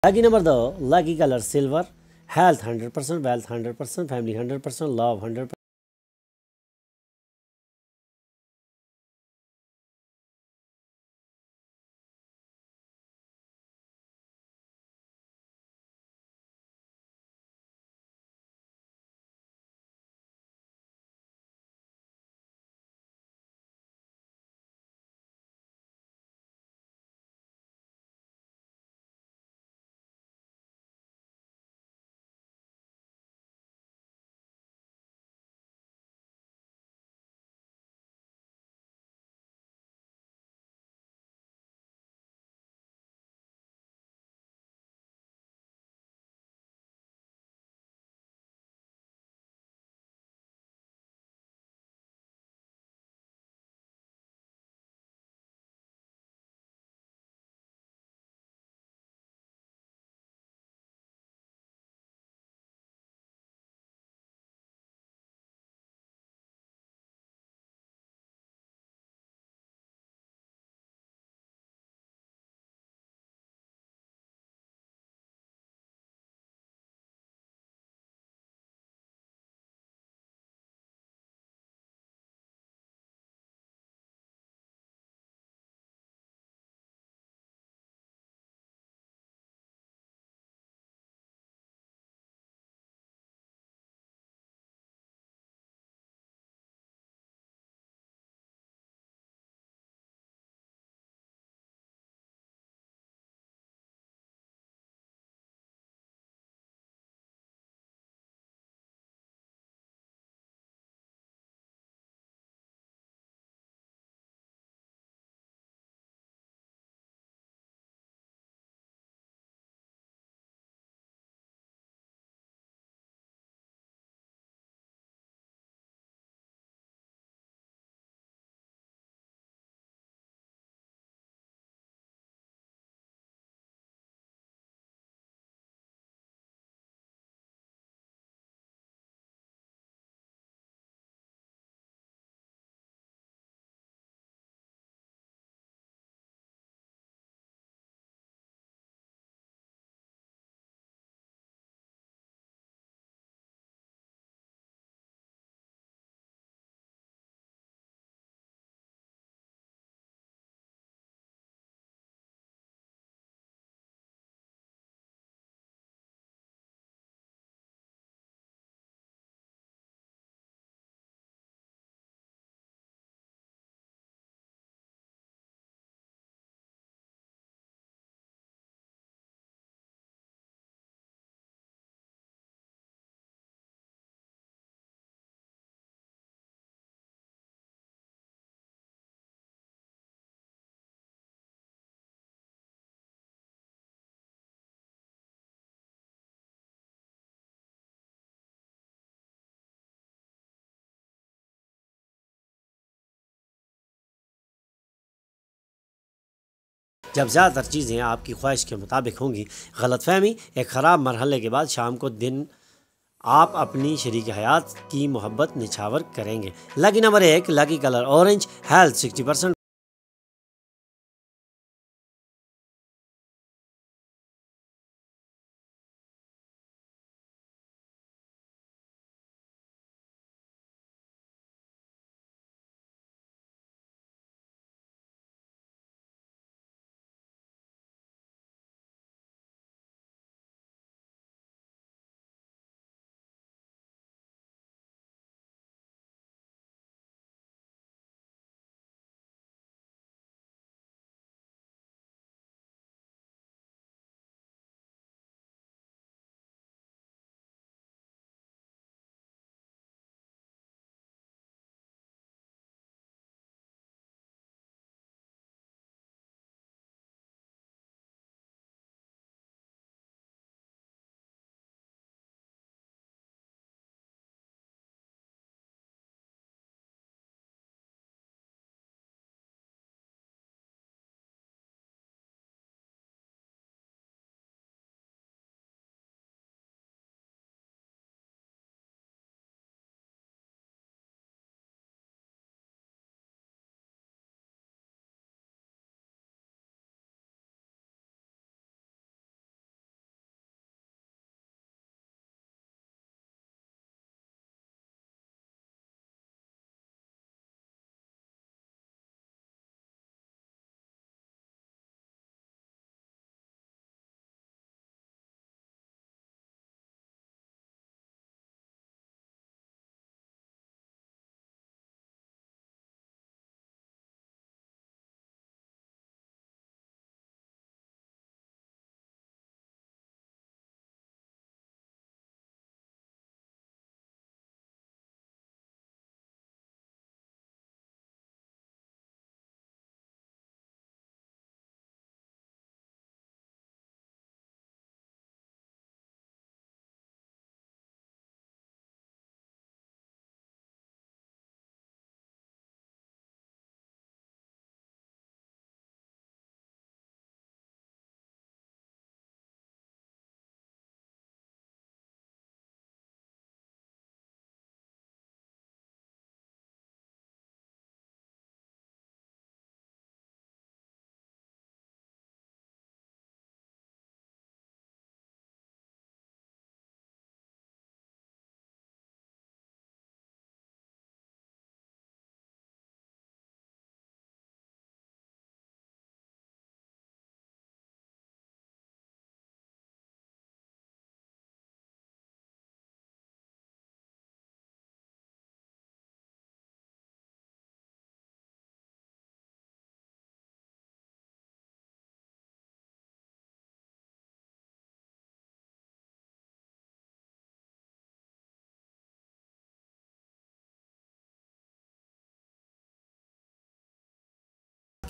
Lucky number दो, lucky color silver, health 100%, wealth 100%, family 100%, love 100%. जब ज़्यादातर चीज़ें आपकी ख्वाहिश के मुताबिक होंगी, गलतफहमी एक ख़राब मरहले के बाद शाम को दिन आप अपनी शरीक हयात की मोहब्बत निछावर करेंगे। लकी नंबर एक, लकी कलर ऑरेंज, हेल्थ 60%।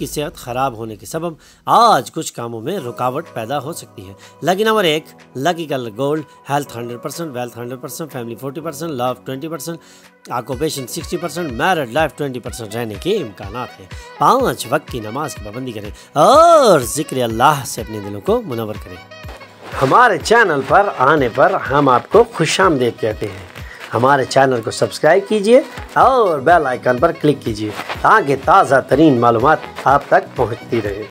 आपकी सेहत खराब होने के सबब आज कुछ कामों में रुकावट पैदा हो सकती है। Lucky number 1, lucky colour gold, health 100%, wealth 100%, family 40%, love 20%, occupation 60%, married life 20% रहने के इम्कानात हैं। 5 वक्त की नमाज की पाबंदी करें और जिक्र अल्लाह से अपने दिलों को मुनव्वर करें। हमारे चैनल पर आने पर हम आपको खुशामदीद कहते हैं। हमारे चैनल को सब्सक्राइब कीजिए और बेल आइकन पर क्लिक कीजिए ताकि ताज़ा तरीन मालूमात आप तक पहुंचती रहे।